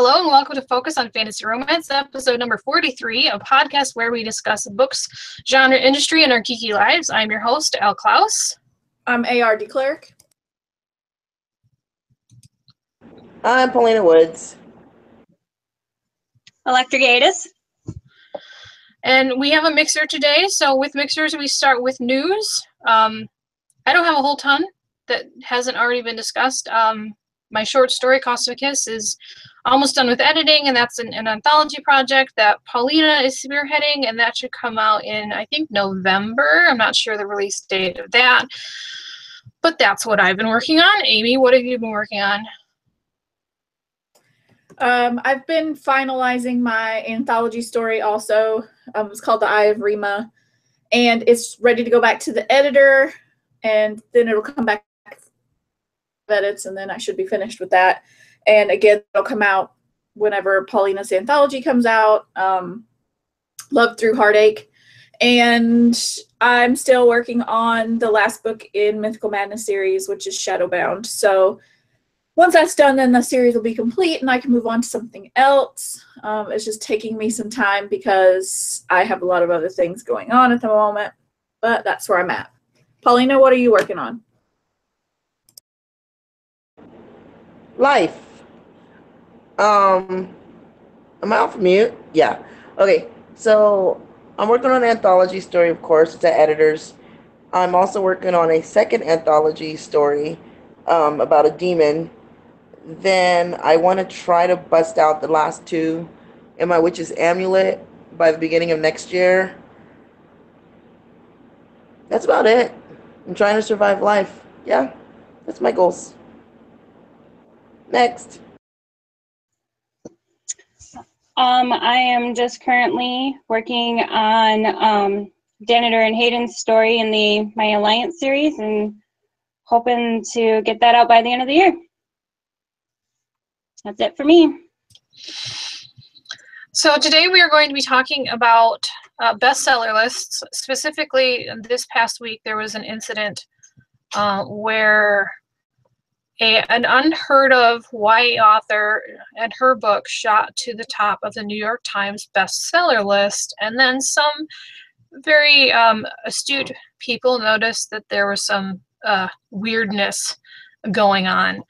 Hello and welcome to Focus on Fantasy Romance, episode number 43, a podcast where we discuss books, genre, industry, and our geeky lives. I'm your host, Elle Klaus. I'm AR DeClerc. I'm Paulina Woods. Electra. And we have a mixer today, so with mixers we start with news. I don't have a whole ton that hasn't already been discussed. My short story, Cost of a Kiss, is almost done with editing, and that's an anthology project that Paulina is spearheading, and that should come out in, I think, November. I'm not sure the release date of that, but that's what I've been working on. Amy, what have you been working on? I've been finalizing my anthology story also. It's called The Eye of Rima, and it's ready to go back to the editor, and then it'll come back edits, and then I should be finished with that. And again, it'll come out whenever Paulina's anthology comes out, Love Through Heartache. And I'm still working on the last book in Mythical Madness series, which is Shadowbound. So once that's done, then the series will be complete and I can move on to something else. It's just taking me some time because I have a lot of other things going on at the moment, but that's where I'm at. Paulina, what are you working on? Life. Am I off mute? Yeah. Okay, so I'm working on an anthology story, of course. It's at Editors. I'm also working on a second anthology story about a demon. Then I want to try to bust out the last two in my Witch's Amulet by the beginning of next year. That's about it. I'm trying to survive life. Yeah, that's my goals. Next. I am just currently working on Janitor and Hayden's story in the My Alliance series and hoping to get that out by the end of the year. That's it for me. So today we are going to be talking about bestseller lists. Specifically, this past week there was an incident where an unheard of YA author and her book shot to the top of the New York Times bestseller list, and then some very astute people noticed that there was some weirdness going on.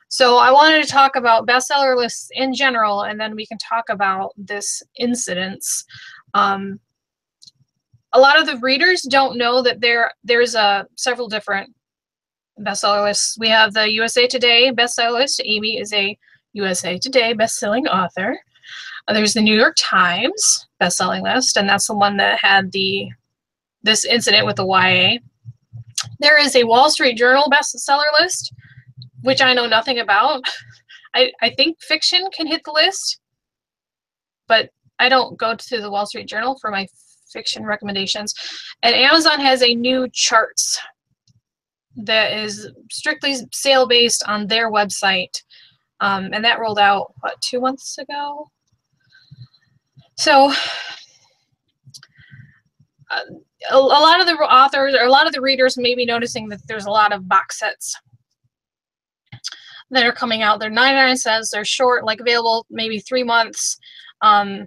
So I wanted to talk about bestseller lists in general, and then we can talk about this incidence. A lot of the readers don't know that there's several different bestseller lists. We have the USA Today bestseller list. Amy is a USA Today bestselling author. There's the New York Times bestselling list, and that's the one that had this incident with the YA. There is a Wall Street Journal bestseller list, which I know nothing about. I think fiction can hit the list, but I don't go to the Wall Street Journal for my fiction recommendations. And Amazon has a new charts that is strictly sale-based on their website, and that rolled out, what, 2 months ago? So a lot of the authors, or a lot of the readers may be noticing that there's a lot of box sets that are coming out. They're 99 cents, they're short, like available maybe 3 months, 20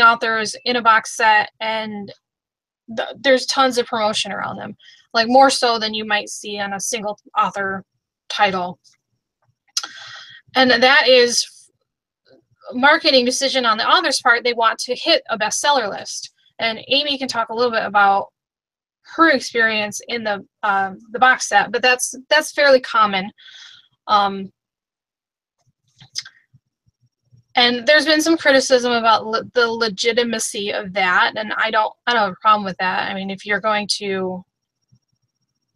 authors in a box set, and there's tons of promotion around them, like more so than you might see on a single author title. And that is a marketing decision on the author's part. They want to hit a bestseller list. And Amy can talk a little bit about her experience in the box set, but that's fairly common. And there's been some criticism about the legitimacy of that, and I don't have a problem with that. I mean, if you're going to,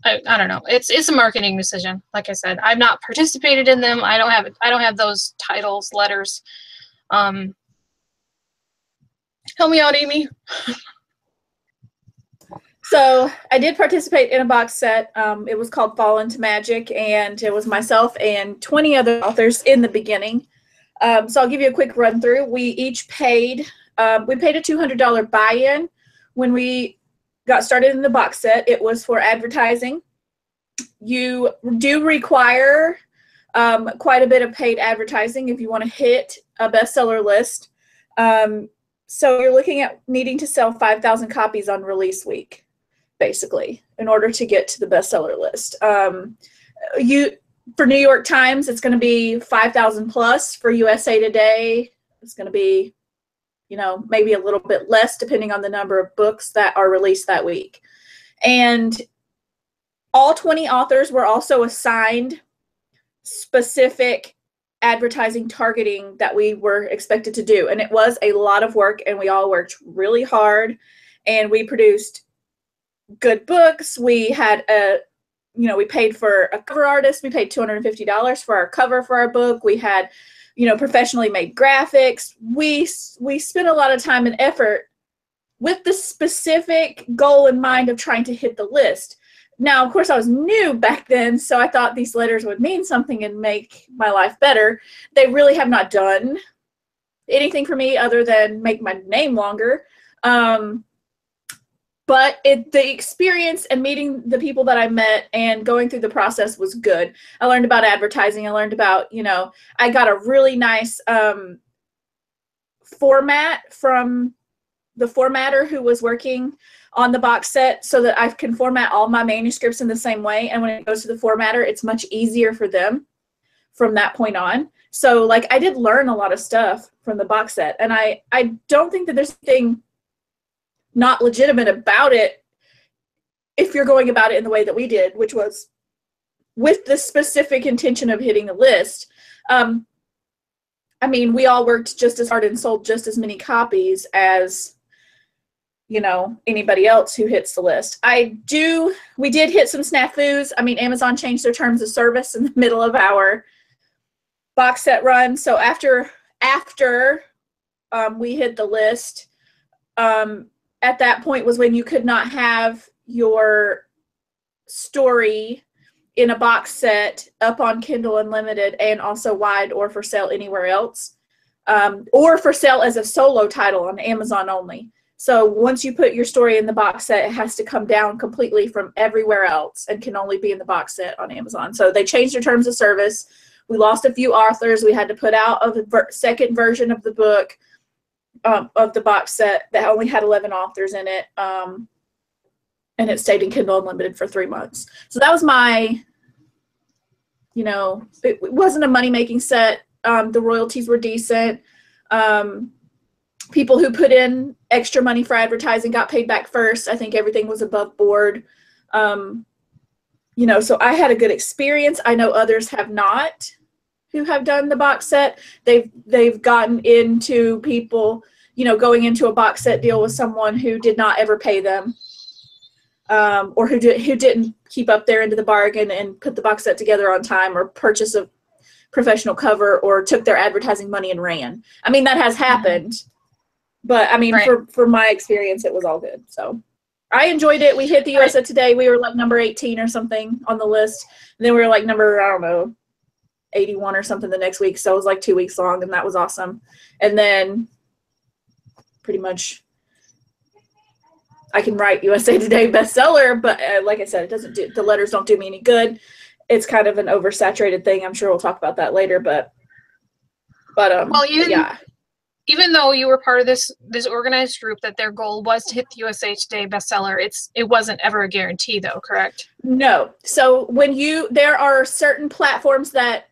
I don't know, it's a marketing decision. Like I said, I've not participated in them. I don't have those titles, letters. Help me out, Amy. So I did participate in a box set. It was called Fall into Magic, and it was myself and 20 other authors in the beginning. So I'll give you a quick run through. We each paid a $200 buy-in when we got started in the box set. It was for advertising. You do require quite a bit of paid advertising if you want to hit a bestseller list. So you're looking at needing to sell 5,000 copies on release week, basically, in order to get to the bestseller list. For New York Times, it's going to be 5,000 plus. For USA Today, it's going to be, maybe a little bit less depending on the number of books that are released that week. And all 20 authors were also assigned specific advertising targeting that we were expected to do. And it was a lot of work, and we all worked really hard, and we produced good books. We had we paid for a cover artist. We paid $250 for our cover for our book. We had, professionally made graphics. We spent a lot of time and effort with the specific goal in mind of trying to hit the list. Now, of course, I was new back then, so I thought these letters would mean something and make my life better. They really have not done anything for me other than make my name longer. But the experience and meeting the people that I met and going through the process was good. I learned about advertising. I learned about, I got a really nice format from the formatter who was working on the box set so that I can format all my manuscripts in the same way. And when it goes to the formatter, it's much easier for them from that point on. So, I did learn a lot of stuff from the box set. And I don't think that there's anything not legitimate about it if you're going about it in the way that we did, which was with the specific intention of hitting a list. We all worked just as hard and sold just as many copies as anybody else who hits the list. We did hit some snafus. Amazon changed their terms of service in the middle of our box set run. So after we hit the list, at that point was when you could not have your story in a box set up on Kindle Unlimited and also wide or for sale anywhere else, or for sale as a solo title on Amazon only. So once you put your story in the box set, it has to come down completely from everywhere else and can only be in the box set on Amazon. So they changed their terms of service. We lost a few authors. We had to put out a second version of the book, of the box set that only had 11 authors in it. And it stayed in Kindle Unlimited for 3 months. So that was my, it wasn't a money-making set. The royalties were decent. People who put in extra money for advertising got paid back first. I think everything was above board. So I had a good experience. I know others have not who have done the box set. They've gotten into people, going into a box set deal with someone who did not ever pay them, or who didn't keep up their end of the bargain and put the box set together on time, or purchase a professional cover, or took their advertising money and ran. That has happened, but right. for my experience, it was all good. So I enjoyed it. We hit the USA Today. We were number 18 or something on the list. And then we were number, 81 or something the next week. So it was 2 weeks long, and that was awesome. And then pretty much I can write USA Today bestseller, but like I said, the letters don't do me any good. It's kind of an oversaturated thing. I'm sure we'll talk about that later, but even though you were part of this organized group that their goal was to hit the USA Today bestseller, it wasn't ever a guarantee though, correct? No. So there are certain platforms that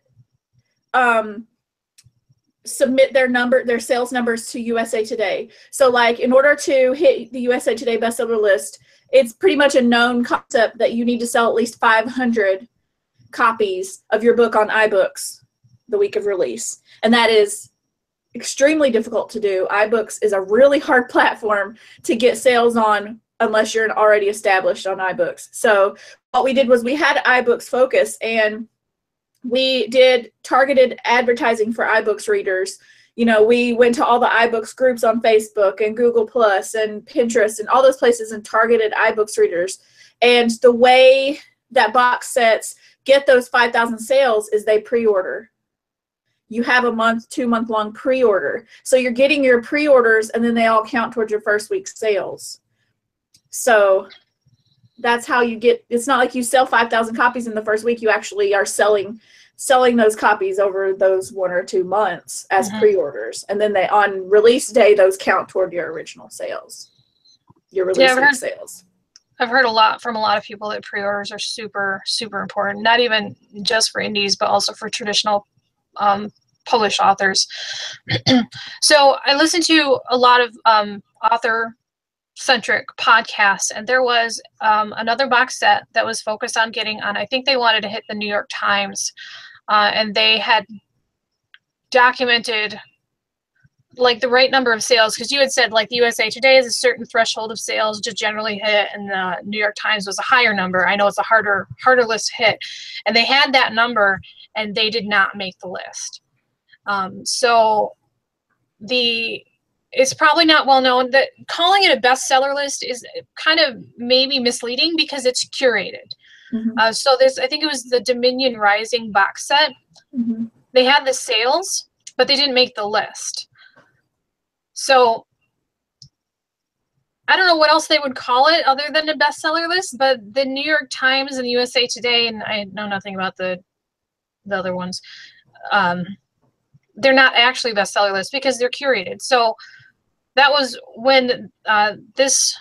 submit their sales numbers to USA Today. So in order to hit the USA Today bestseller list, it's pretty much a known concept that you need to sell at least 500 copies of your book on iBooks the week of release. And that is extremely difficult to do. iBooks is a really hard platform to get sales on unless you're already established on iBooks. So what we did was we had iBooks Focus, and we did targeted advertising for iBooks readers. We went to all the iBooks groups on Facebook and Google Plus and Pinterest and all those places and targeted iBooks readers. And the way that box sets get those 5,000 sales is they pre-order. You have a 2-month long pre-order. So you're getting your pre-orders, and then they all count towards your first week's sales. So that's how you get, it's not like you sell 5,000 copies in the first week. You actually are selling selling those copies over those 1 or 2 months as Mhm. pre-orders, and then they on release day those count toward your original sales, your release week sales. I've heard a lot from a lot of people that pre-orders are super, super important, not even just for indies, but also for traditional published authors. So I listened to a lot of author-centric podcasts, and there was another box set that was focused on getting on, I think they wanted to hit the New York Times, and they had documented like the right number of sales, because you had said like the USA Today is a certain threshold of sales to generally hit, and the New York Times was a higher number. I know it's a harder list to hit, and they had that number and they did not make the list. So it's probably not well known that calling it a bestseller list is kind of maybe misleading because it's curated. Mm-hmm. So I think it was the Dominion Rising box set. Mm-hmm. They had the sales, but they didn't make the list. So I don't know what else they would call it other than a bestseller list, but the New York Times and the USA Today, and I know nothing about the other ones, they're not actually bestseller lists because they're curated. So that was when this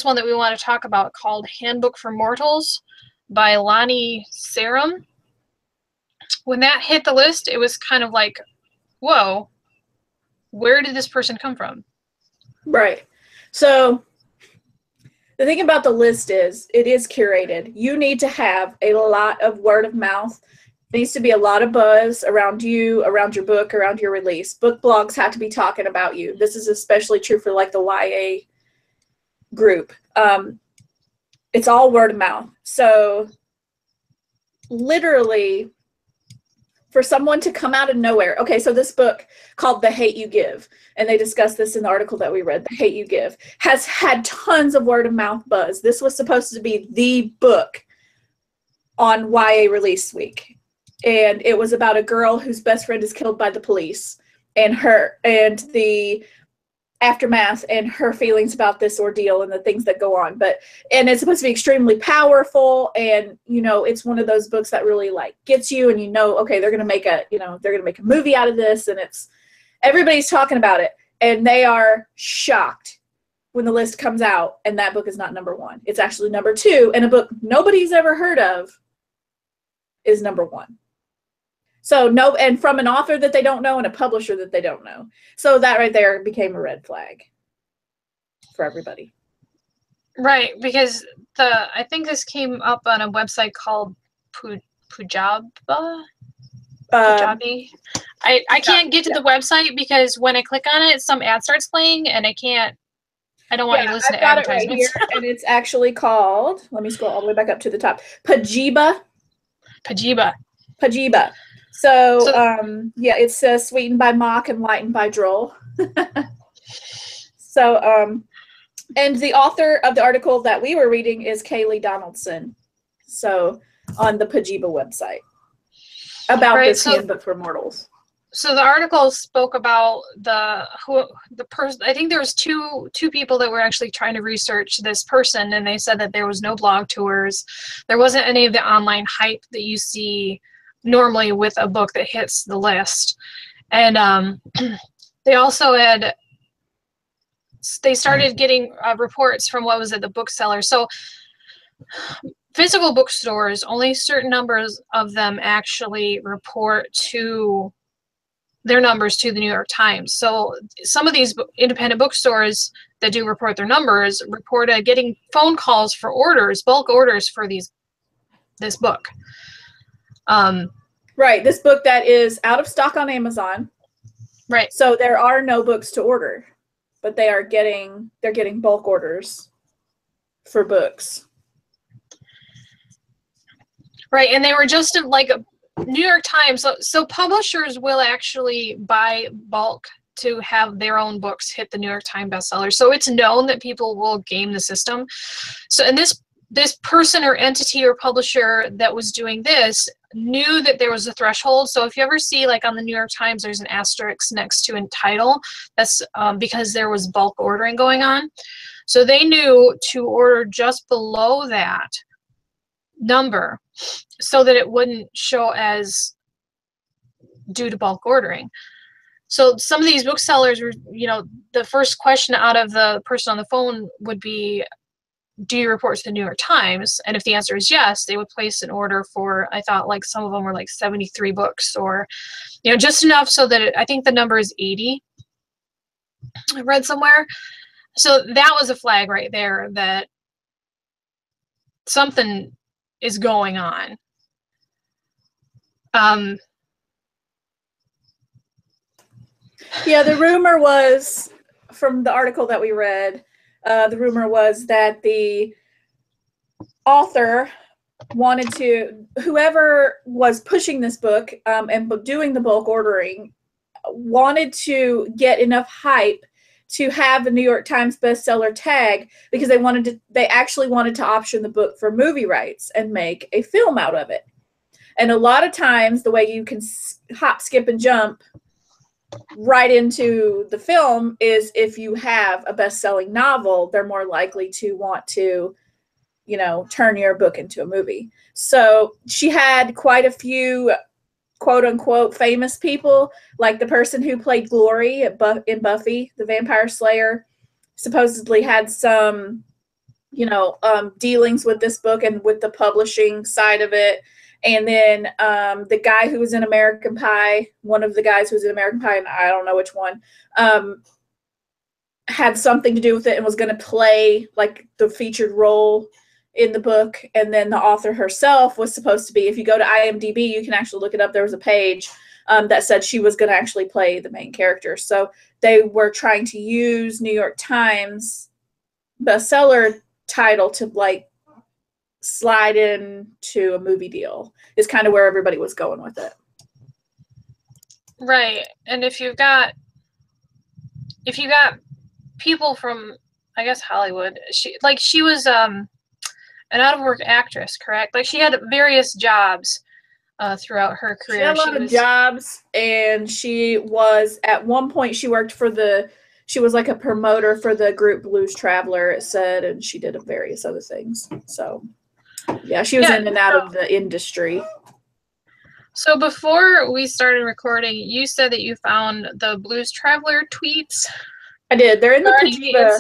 one that we want to talk about, called Handbook for Mortals by Lonnie Sarum, when that hit the list, it was kind of like, whoa, where did this person come from? Right. So the thing about the list is it is curated. You need to have a lot of word of mouth. There needs to be a lot of buzz around you, around your book, around your release. Book blogs have to be talking about you. This is especially true for like the YA group. It's all word of mouth. So literally, for someone to come out of nowhere. Okay, so this book called The Hate You Give, and they discussed this in the article that we read, The Hate You Give, has had tons of word of mouth buzz. This was supposed to be the book on YA release week. And it was about a girl whose best friend is killed by the police, and the aftermath and her feelings about this ordeal and the things that go on. And it's supposed to be extremely powerful, and it's one of those books that really like gets you, and okay, they're gonna make a movie out of this, and everybody's talking about it, and they are shocked when the list comes out and that book is not number 1. It's actually number 2, and a book nobody's ever heard of is number 1. So and from an author that they don't know and a publisher that they don't know. So that right there became a red flag for everybody. Right, because I think this came up on a website called Pujabi. I can't get to the website because when I click on it, some ad starts playing, and I don't want you to listen to advertisements. It right here, and it's actually called, let me scroll all the way back up to the top, Pajiba. So it says sweetened by mock and lightened by droll. So, and the author of the article that we were reading is Kaylee Donaldson. So on the Pajiba website about this handbook for mortals. So the article spoke about the person. I think there was two people that were actually trying to research this person, and they said that there was no blog tours, there wasn't any of the online hype that you see normally with a book that hits the list. And they also started getting reports from, what was it, the bookseller. So physical bookstores, only certain numbers of them actually report their numbers to the New York Times. So some of these independent bookstores that do report their numbers reported getting phone calls for orders, bulk orders for this book. Right, this book that is out of stock on Amazon. Right. So there are no books to order, but they're getting bulk orders for books. Right, and they were just like a New York Times. So publishers will actually buy bulk to have their own books hit the New York Times bestseller. So it's known that people will game the system. So, and this person or entity or publisher that was doing this knew that there was a threshold. So if you ever see, like on the New York Times, there's an asterisk next to a title, that's because there was bulk ordering going on. So they knew to order just below that number so that it wouldn't show as due to bulk ordering. So some of these booksellers were, the first question out of the person on the phone would be, do you report to the New York Times? And if the answer is yes, they would place an order for, I thought like some of them were like 73 books, or, just enough so that I think the number is 80. I read somewhere. So that was a flag right there that something is going on. Yeah, the rumor was, from the article that we read, the rumor was that the author wanted to, whoever was pushing this book and doing the bulk ordering, wanted to get enough hype to have the New York Times bestseller tag, because they actually wanted to option the book for movie rights and make a film out of it. And a lot of times the way you can hop, skip, and jump right into the film is if you have a best-selling novel, they're more likely to want to, turn your book into a movie. So she had quite a few quote unquote famous people, like the person who played Glory in Buffy the Vampire Slayer, supposedly had some, dealings with this book and with the publishing side of it. And then the guy who was in American Pie, one of the guys who was in American Pie, and I don't know which one, had something to do with it and was going to play like the featured role in the book. And then the author herself was supposed to be, if you go to IMDb, you can actually look it up. There was a page that said she was going to actually play the main character. So they were trying to use New York Times bestseller title to like slide into a movie deal, is kind of where everybody was going with it. Right. And if you've got people from, I guess, Hollywood, she was an out of work actress, correct? Like she had various jobs throughout her career. She had a lot of jobs, and she was, at one point, she worked for she was like a promoter for the group Blues Traveler, it said, and she did various other things. So yeah, she was in and out of the industry. So before we started recording, you said that you found the Blues Traveler tweets. I did. They're in the Pajiba.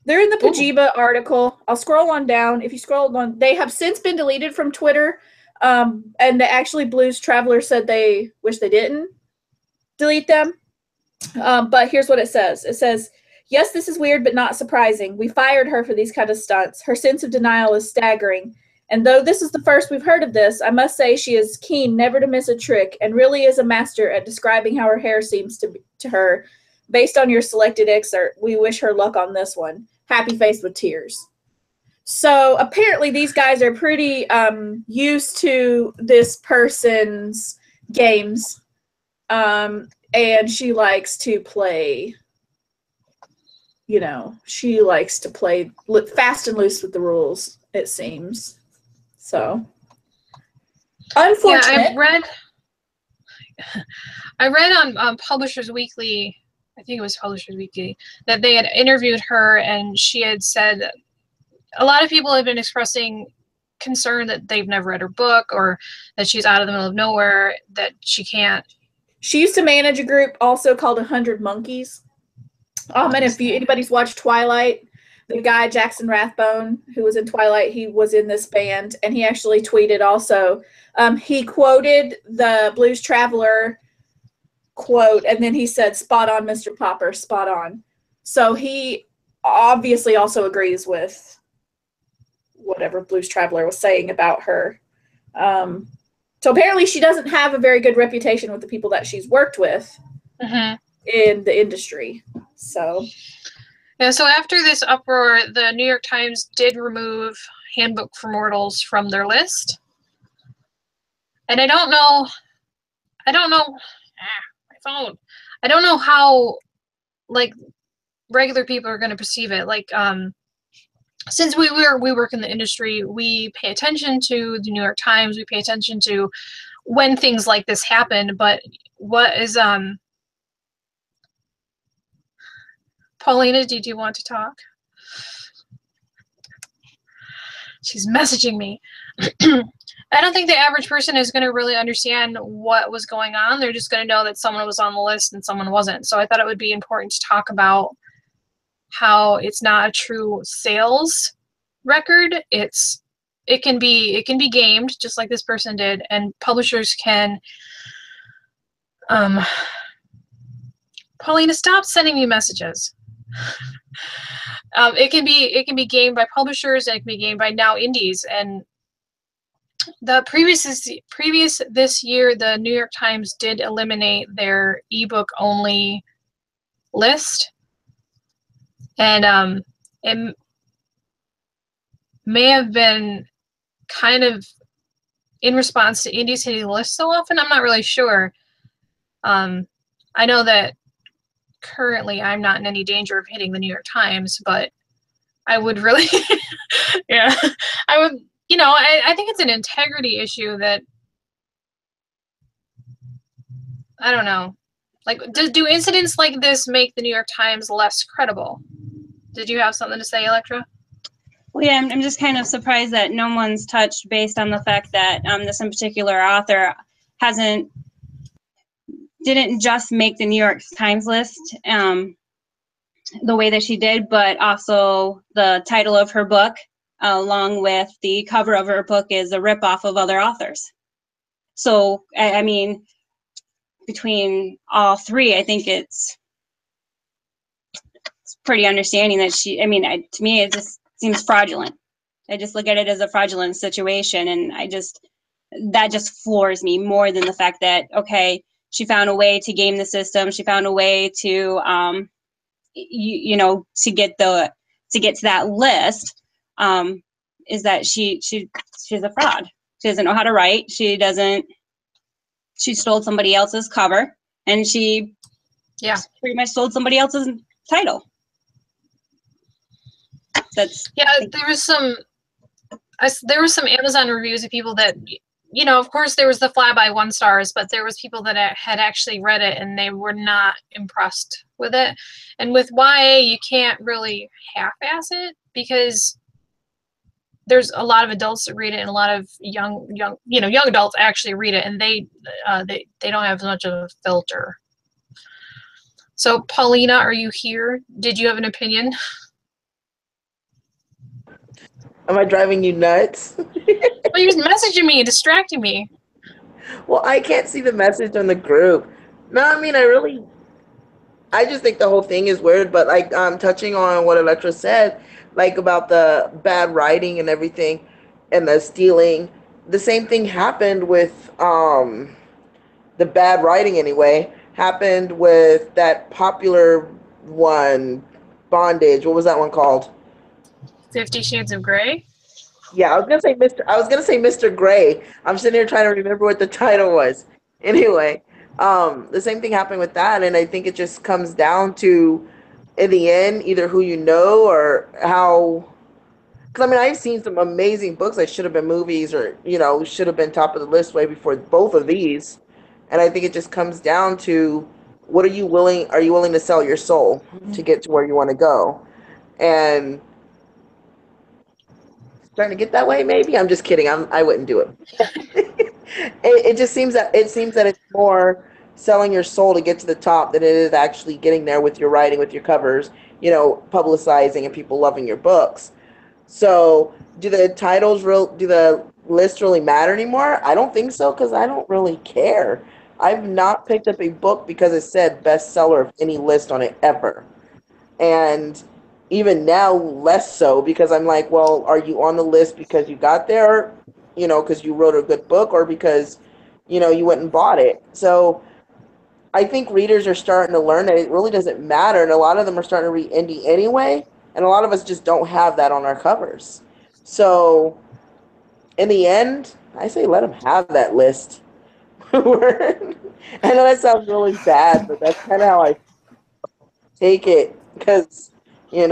They're in the Pajiba article. I'll scroll on down. If you scroll on, they have since been deleted from Twitter. And actually, Blues Traveler said they wish they didn't delete them. But here's what it says. It says, "Yes, this is weird, but not surprising. We fired her for these kind of stunts. Her sense of denial is staggering. And though this is the first we've heard of this, I must say she is keen never to miss a trick and really is a master at describing how her hair seems to her. Based on your selected excerpt, we wish her luck on this one. Happy face with tears." So apparently these guys are pretty used to this person's games. And she likes to play, she likes to play fast and loose with the rules, it seems. So, unfortunate. Yeah, I read on Publishers Weekly, I think it was Publishers Weekly, that they had interviewed her, and she had said a lot of people have been expressing concern that they've never read her book, or that she's out of the middle of nowhere, that she can't. She used to manage a group also called 100 Monkeys. And if anybody's watched Twilight, the guy Jackson Rathbone, who was in Twilight, he was in this band, and he actually tweeted also. He quoted the Blues Traveler quote, and then he said, "Spot on, Mr. Popper, spot on." So he obviously also agrees with whatever Blues Traveler was saying about her. So apparently she doesn't have a very good reputation with the people that she's worked with in the industry. So yeah, so after this uproar, the New York Times did remove Handbook for Mortals from their list. And I don't know, my phone. I don't know how, like, regular people are going to perceive it. Like, since we work in the industry, we pay attention to the New York Times, we pay attention to when things like this happen, but what is, Paulina, did you want to talk? She's messaging me. I don't think the average person is going to really understand what was going on. They're just going to know that someone was on the list and someone wasn't. So I thought it would be important to talk about how it's not a true sales record. It can be gamed, just like this person did, and publishers can. Paulina, stop sending me messages. It can be gamed by publishers, and it can be gamed by now indies. And the previous this year, the New York Times did eliminate their ebook only list, and it may have been kind of in response to indies hitting the list so often. I'm not really sure. I know that currently I'm not in any danger of hitting the New York Times, but I would really, yeah, I would, you know, I think it's an integrity issue that, I don't know, like, do incidents like this make the New York Times less credible? Did you have something to say, Electra? Well, yeah, I'm just kind of surprised that no one's touched based on the fact that this in particular author didn't just make the New York Times list the way that she did, but also the title of her book, along with the cover of her book, is a ripoff of other authors. So, I mean, between all three, I think it's pretty understanding that she, I mean, to me, it just seems fraudulent. I just look at it as a fraudulent situation, and that just floors me more than the fact that, okay, she found a way to game the system. She found a way to, you know, to get to that list. Is that she's a fraud. She doesn't know how to write. She stole somebody else's cover, and she pretty much stole somebody else's title. There was some Amazon reviews of people that, you know, of course there was the flyby 1 stars, but there was people that had actually read it and they were not impressed with it. And with YA, you can't really half-ass it because there's a lot of adults that read it and a lot of young adults actually read it, and they don't have as much of a filter. So Paulina, are you here? Did you have an opinion? Am I driving you nuts? Well, you're messaging me, distracting me. Well, I can't see the message on the group. No, I mean, I just think the whole thing is weird, but like touching on what Electra said, like about the bad writing and everything and the stealing, the same thing happened with the bad writing anyway, happened with that popular one, Bondage. What was that one called? 50 Shades of Grey? Yeah, I was gonna say Mr. Gray. I'm sitting here trying to remember what the title was. Anyway, the same thing happened with that, and I think it just comes down to, in the end, either who you know or how. Because I mean, I've seen some amazing books that should have been movies, or should have been top of the list way before both of these, and I think it just comes down to what are you willing to sell your soul to get to where you want to go, and. Starting to get that way, maybe. I'm just kidding. I wouldn't do it. It just seems that it's more selling your soul to get to the top than it is actually getting there with your writing, with your covers, publicizing and people loving your books. So, do the lists really matter anymore? I don't think so, because I don't really care. I've not picked up a book because it said bestseller of any list on it ever, and even now less so, because I'm like, well, are you on the list because you got there, because you wrote a good book, or because, you went and bought it? So I think readers are starting to learn that it really doesn't matter, and a lot of them are starting to read indie anyway, and a lot of us just don't have that on our covers. So in the end, I say let them have that list. I know that sounds really bad, but that's kind of how I take it, because I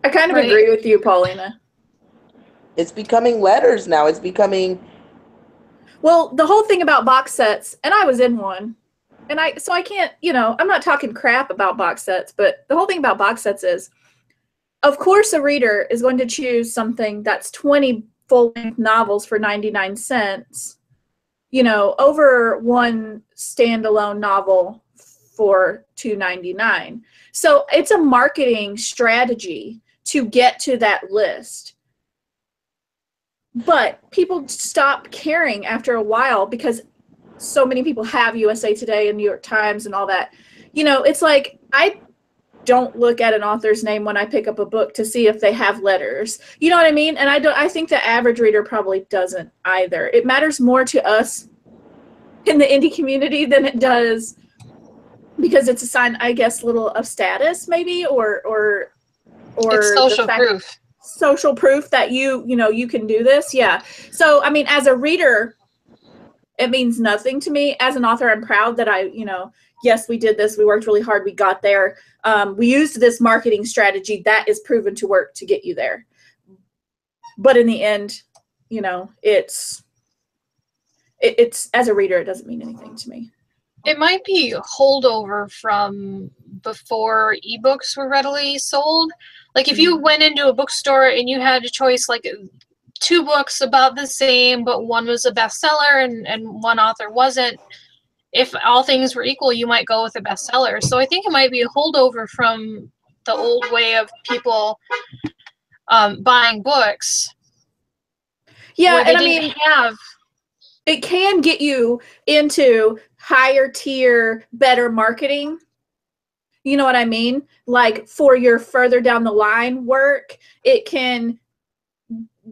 kind of agree with you, Paulina. It's becoming letters now. It's becoming. Well, the whole thing about box sets, and I was in one, and I can't, I'm not talking crap about box sets, but the whole thing about box sets is, of course, a reader is going to choose something that's 20 full-length novels for 99 cents, you know, over one standalone novel for $2.99. So it's a marketing strategy to get to that list. But people stop caring after a while because so many people have USA Today and New York Times and all that. You know, it's like I don't look at an author's name when I pick up a book to see if they have letters. You know what I mean? And I think the average reader probably doesn't either. It matters more to us in the indie community than it does because it's a sign, I guess, little of status maybe or it's social proof. Social proof that you know you can do this. Yeah. So I mean, as a reader, it means nothing to me. As an author, I'm proud that yes, we did this. We worked really hard. We got there. We used this marketing strategy that is proven to work to get you there. But in the end, you know, it's as a reader, it doesn't mean anything to me. It might be holdover from before ebooks were readily sold. Like if you went into a bookstore and you had a choice, like 2 books about the same, but one was a bestseller and one author wasn't, if all things were equal, you might go with a bestseller. So I think it might be a holdover from the old way of people buying books. Yeah, and I mean, it can get you into higher tier, better marketing. You know what I mean? Like for your further down the line work, it can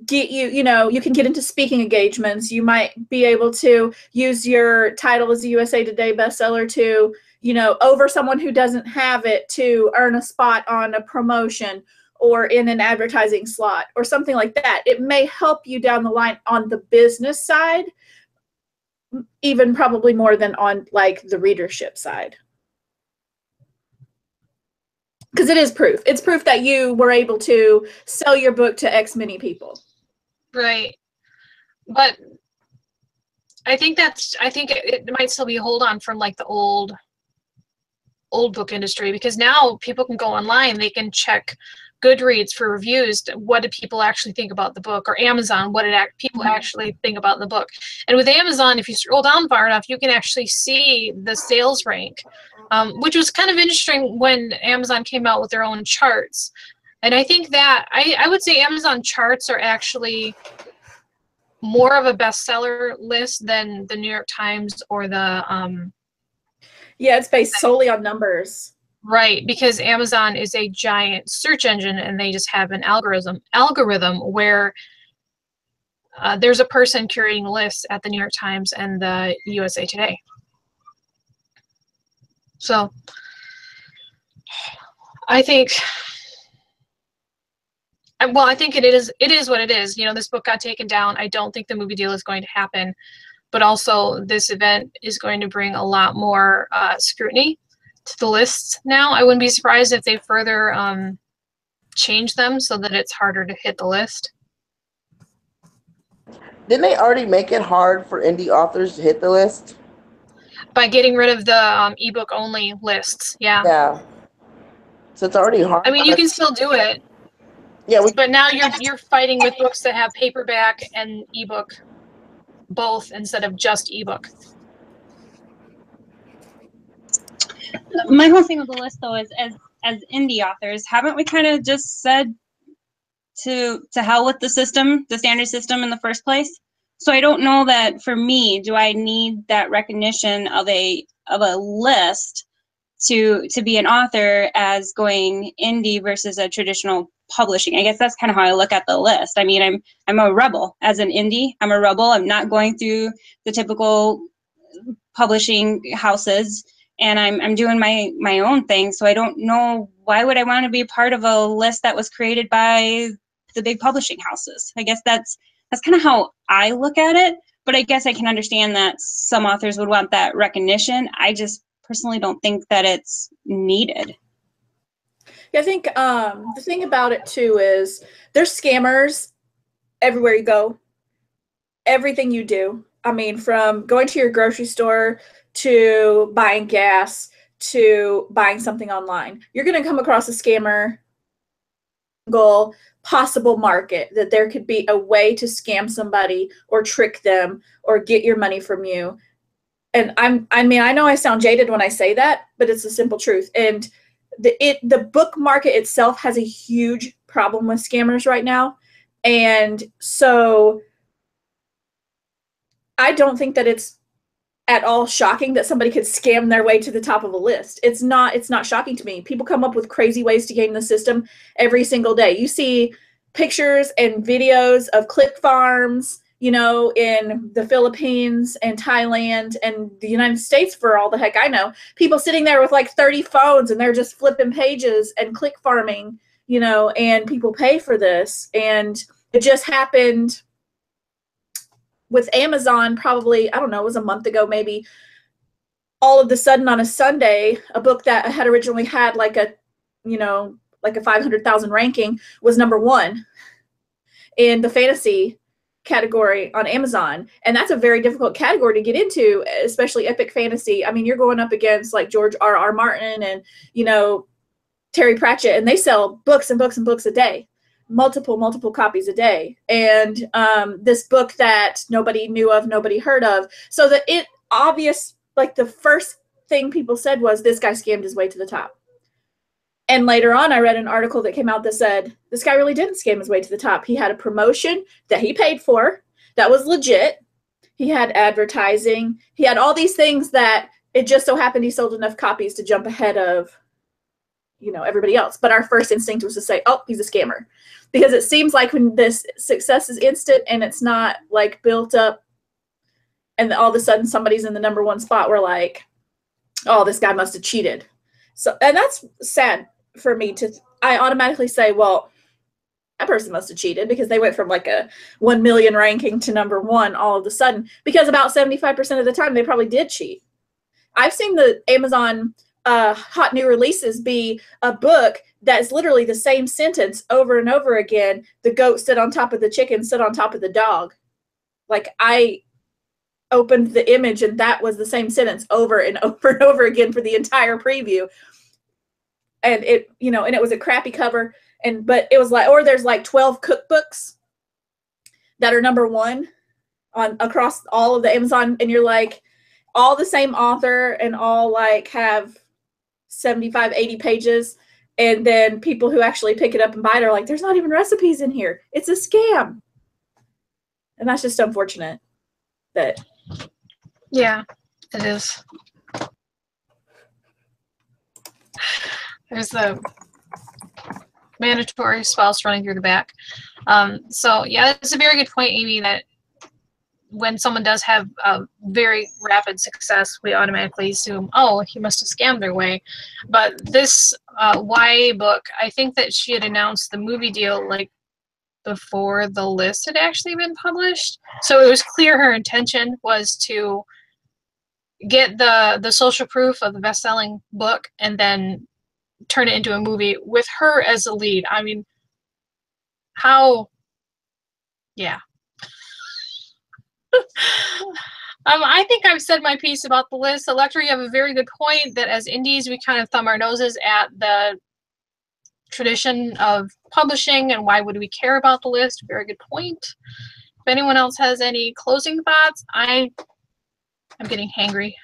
get you, you know, you can get into speaking engagements. You might be able to use your title as a USA Today bestseller to, you know, over someone who doesn't have it to earn a spot on a promotion or in an advertising slot or something like that. It may help you down the line on the business side, even probably more than on like the readership side. Because it is proof. It's proof that you were able to sell your book to X many people. Right. But I think it might still be a hold on from like the old book industry, because now people can go online, they can check Goodreads for reviews. What do people actually think about the book? Or Amazon, what did people actually think about the book? And with Amazon, if you scroll down far enough, you can actually see the sales rank, which was kind of interesting when Amazon came out with their own charts. And I think that I would say Amazon charts are actually more of a bestseller list than the New York Times or the yeah, it's based solely on numbers. Right, because Amazon is a giant search engine and they just have an algorithm where there's a person curating lists at the New York Times and the USA Today. So I think it is what it is. You know, this book got taken down. I don't think the movie deal is going to happen, but also this event is going to bring a lot more scrutiny to the lists now. I wouldn't be surprised if they further change them so that it's harder to hit the list. Didn't they already make it hard for indie authors to hit the list? By getting rid of the ebook only lists, yeah. Yeah. So it's already hard. I mean, you can still do it. Yeah, but now you're fighting with books that have paperback and ebook both instead of just ebook. My whole thing with the list, though, is as indie authors, haven't we kind of just said to hell with the system, the standard system in the first place? So I don't know that for me, do I need that recognition of a list to be an author as going indie versus a traditional publishing? I guess that's kind of how I look at the list. I mean, I'm a rebel as an indie. I'm a rebel. I'm not going through the typical publishing houses, and I'm doing my own thing. So I don't know, why would I want to be part of a list that was created by the big publishing houses? I guess that's kind of how I look at it. But I guess I can understand that some authors would want that recognition. I just personally don't think that it's needed. Yeah, I think the thing about it too is there's scammers everywhere you go, everything you do. I mean, from going to your grocery store to buying gas to buying something online, you're going to come across a scammer single possible market that there could be a way to scam somebody or trick them or get your money from you. And I mean, I know I sound jaded when I say that, but it's the simple truth. And the book market itself has a huge problem with scammers right now. And so I don't think that it's at all shocking that somebody could scam their way to the top of a list. It's not shocking to me. People come up with crazy ways to game the system every single day. You see pictures and videos of click farms, you know, in the Philippines and Thailand and the United States, for all the heck I know. People sitting there with like 30 phones and they're just flipping pages and click farming, you know, and people pay for this. And it just happened with Amazon probably, I don't know, it was a month ago maybe. All of a sudden on a Sunday, a book that had originally had like a, you know, like a 500,000 ranking was #1 in the fantasy category on Amazon. And that's a very difficult category to get into, especially epic fantasy. I mean, you're going up against like George R.R. Martin and, you know, Terry Pratchett, and they sell books and books and books a day, multiple copies a day. And this book that nobody knew of, nobody heard of. So like the first thing people said was, this guy scammed his way to the top. And later on, I read an article that came out that said, this guy really didn't scam his way to the top. He had a promotion that he paid for that was legit. He had advertising. He had all these things that it just so happened he sold enough copies to jump ahead of, you know, everybody else. But our first instinct was to say, oh, he's a scammer. Because it seems like when this success is instant and it's not like built up and all of a sudden somebody's in the #1 spot, we're like, oh, this guy must have cheated. So, and that's sad for me I automatically say, well, that person must have cheated because they went from like a 1 million ranking to #1 all of a sudden, because about 75% of the time they probably did cheat. I've seen the Amazon hot new releases be a book that's literally the same sentence over and over again. The goat stood on top of the chicken, stood on top of the dog. Like, I opened the image and that was the same sentence over and over and over again for the entire preview. And it, you know, and it was a crappy cover. But it was like, or there's like 12 cookbooks that are #1 across all of the Amazon. And you're like, all the same author and all like have 75, 80 pages. And then people who actually pick it up and buy it are like, there's not even recipes in here. It's a scam. And that's just unfortunate that. Yeah, it is. There's the mandatory spouse running through the back. So yeah, that's a very good point, Amy, that when someone does have a very rapid success, we automatically assume, oh, he must have scammed their way. But this YA book, I think that she had announced the movie deal like before the list had actually been published. So it was clear her intention was to get the social proof of the best-selling book and then turn it into a movie with her as a lead. I mean, how, yeah. I think I've said my piece about the list. Electra, you have a very good point that as indies, we kind of thumb our noses at the tradition of publishing and why would we care about the list. Very good point. If anyone else has any closing thoughts, I'm getting hangry.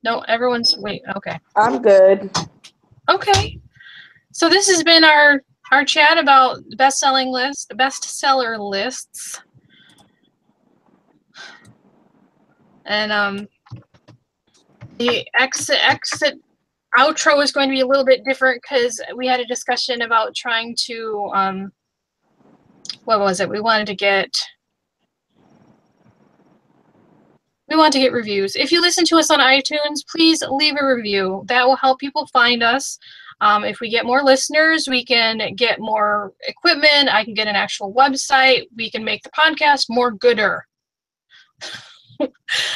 No, everyone's, wait, okay. I'm good. Okay. So this has been our chat about the bestseller lists. And the exit outro is going to be a little bit different because we had a discussion about trying to, what was it? We wanted to get reviews. If you listen to us on iTunes, please leave a review. That will help people find us. If we get more listeners, we can get more equipment. I can get an actual website. We can make the podcast more gooder.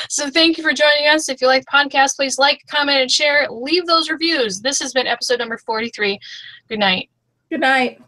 So thank you for joining us. If you like the podcast, please like, comment, and share. Leave those reviews. This has been episode number 43. Good night. Good night.